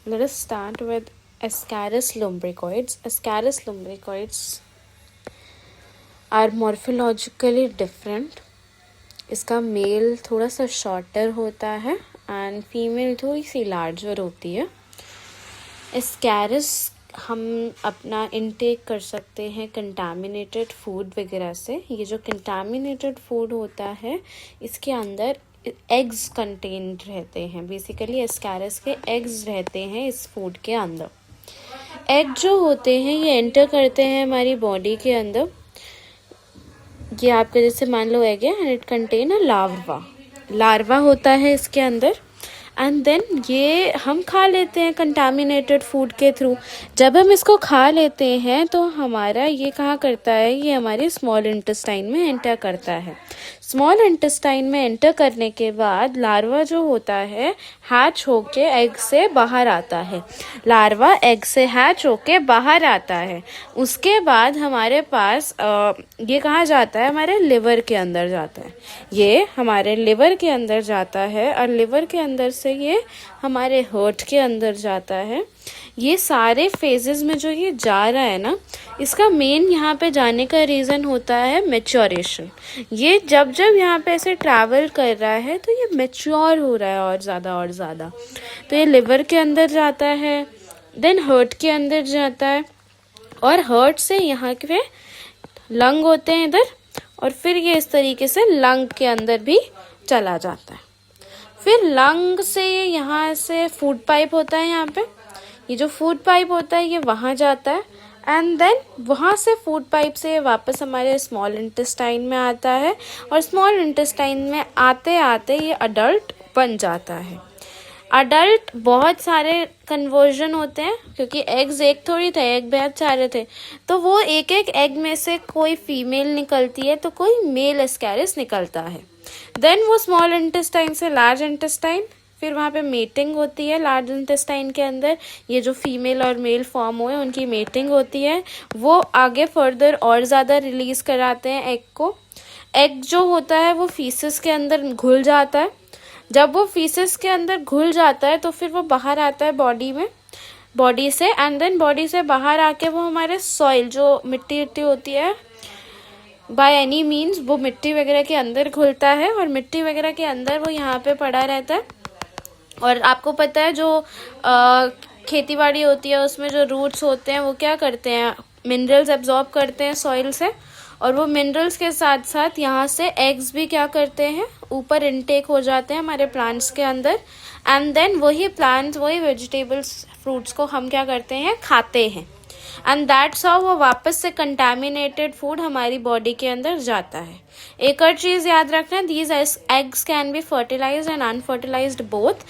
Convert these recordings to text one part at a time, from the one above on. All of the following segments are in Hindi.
Let us start with Ascaris lumbricoids. Ascaris lumbricoids are morphologically different. इसका मेल थोड़ा सा शॉर्टर होता है एंड फीमेल थोड़ी सी लार्जर होती है. एस्कैरिस हम अपना इनटेक कर सकते हैं कंटामिनेटेड फूड वगैरह से. ये जो कंटामिनेटेड फूड होता है इसके अंदर एग्स कंटेन्ड रहते हैं. बेसिकली एस्कैरिस के एग्स रहते हैं इस फूड के अंदर. एग जो होते हैं ये एंटर करते हैं हमारी बॉडी के अंदर. ये आपका जैसे मान लो एग है and it contain a larva होता है इसके अंदर. एंड देन ये हम खा लेते हैं कंटामिनेटेड फूड के थ्रू. जब हम इसको खा लेते हैं तो हमारा ये कहाँ करता है, ये हमारे स्मॉल इंटेस्टाइन में एंटर करता है. स्मॉल इंटेस्टाइन में एंटर करने के बाद लार्वा जो होता है हैच होके एग से बाहर आता है. लार्वा एग से हैच होके बाहर आता है. उसके बाद हमारे पास ये कहाँ जाता है, हमारे लिवर के अंदर जाता है. ये हमारे लिवर के अंदर जाता है और लिवर के अंदर से ये हमारे हार्ट के अंदर जाता है. ये सारे फेजेस में जो ये जा रहा है ना, इसका मेन यहाँ पे जाने का रीज़न होता है मैच्योरेशन. ये जब जब यहाँ पे ऐसे ट्रैवल कर रहा है तो ये मैच्योर हो रहा है और ज़्यादा. तो ये लिवर के अंदर जाता है, देन हार्ट के अंदर जाता है और हार्ट से यहाँ पे लंग होते हैं इधर, और फिर ये इस तरीके से लंग के अंदर भी चला जाता है. फिर लंग से ये यहाँ से फूड पाइप होता है. यहाँ पे ये जो फूड पाइप होता है ये वहाँ जाता है एंड देन वहाँ से फूड पाइप से वापस हमारे स्मॉल इंटेस्टाइन में आता है. और स्मॉल इंटेस्टाइन में आते आते ये अडल्ट बन जाता है. अडल्ट बहुत सारे कन्वर्जन होते हैं क्योंकि एग्स एक थोड़ी थे, एग बहुत सारे थे. तो वो एक एक एग में से कोई फीमेल निकलती है तो कोई मेल एस्कैरिस निकलता है. देन वो स्मॉल इंटेस्टाइन से लार्ज इंटेस्टाइन, फिर वहाँ पे मेटिंग होती है. लार्ज इंटेस्टाइन के अंदर ये जो फीमेल और मेल फॉर्म हुए उनकी मेटिंग होती है. वो आगे फर्दर और ज़्यादा रिलीज़ कराते हैं एग को. एग जो होता है वो फीसिस के अंदर घुल जाता है. जब वो फीसिस के अंदर घुल जाता है तो फिर वो बाहर आता है बॉडी से एंड देन बॉडी से बाहर आके वो हमारे सॉइल जो मिट्टी होती है बाय एनी मीन्स वो मिट्टी वगैरह के अंदर घुलता है और मिट्टी वगैरह के अंदर वो यहाँ पे पड़ा रहता है. और आपको पता है जो खेती बाड़ी होती है उसमें जो रूट्स होते हैं वो क्या करते हैं, मिनरल्स एब्जॉर्ब करते हैं सॉइल से, और वो मिनरल्स के साथ साथ यहाँ से एग्स भी क्या करते हैं ऊपर इनटेक हो जाते हैं हमारे प्लांट्स के अंदर. एंड देन वही प्लांट्स वही वेजिटेबल्स फ्रूट्स को हम क्या करते हैं, खाते हैं. एंड दैट्स हाउ वो वापस से कंटामिनेटेड फूड हमारी बॉडी के अंदर जाता है. एक और चीज़ याद रखना, these eggs can be fertilised and unfertilised both.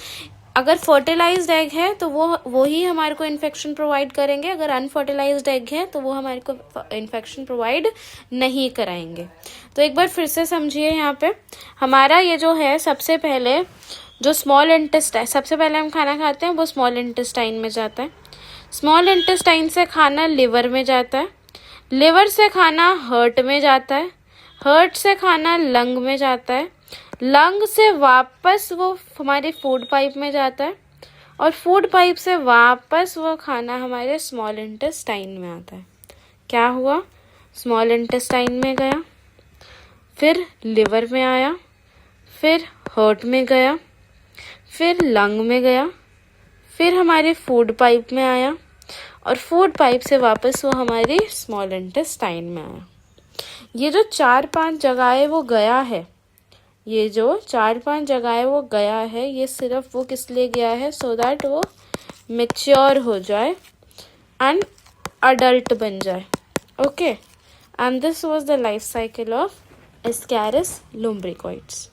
अगर फर्टिलाइज्ड एग है तो वो ही हमारे को इन्फेक्शन प्रोवाइड करेंगे. अगर अनफर्टिलाइज्ड एग है तो वो हमारे को इन्फेक्शन प्रोवाइड नहीं कराएंगे. तो एक बार फिर से समझिए, यहाँ पे हमारा ये जो है सबसे पहले जो स्मॉल इंटेस्टाइन, सबसे पहले हम खाना खाते हैं वो स्मॉल इंटेस्टाइन में जाता है. स्मॉल इंटेस्टाइन से खाना लिवर में जाता है. लिवर से खाना हार्ट में जाता है. हार्ट से खाना लंग में जाता है. लंग से वापस वो हमारे फूड पाइप में जाता है और फूड पाइप से वापस वो खाना हमारे स्मॉल इंटेस्टाइन में आता है. क्या हुआ, स्मॉल इंटेस्टाइन में गया, फिर लिवर में आया, फिर हार्ट में गया, फिर लंग में गया, फिर हमारे फूड पाइप में आया और फूड पाइप से वापस वो हमारी स्मॉल इंटेस्टाइन में आया. ये जो 4-5 जगह वो गया है, ये जो 4-5 जगह वो गया है, ये सिर्फ वो किस लिए गया है, सो दैट वो मैच्योर हो जाए एंड अडल्ट बन जाए. Okay, and this was the life cycle of Ascaris lumbricoids.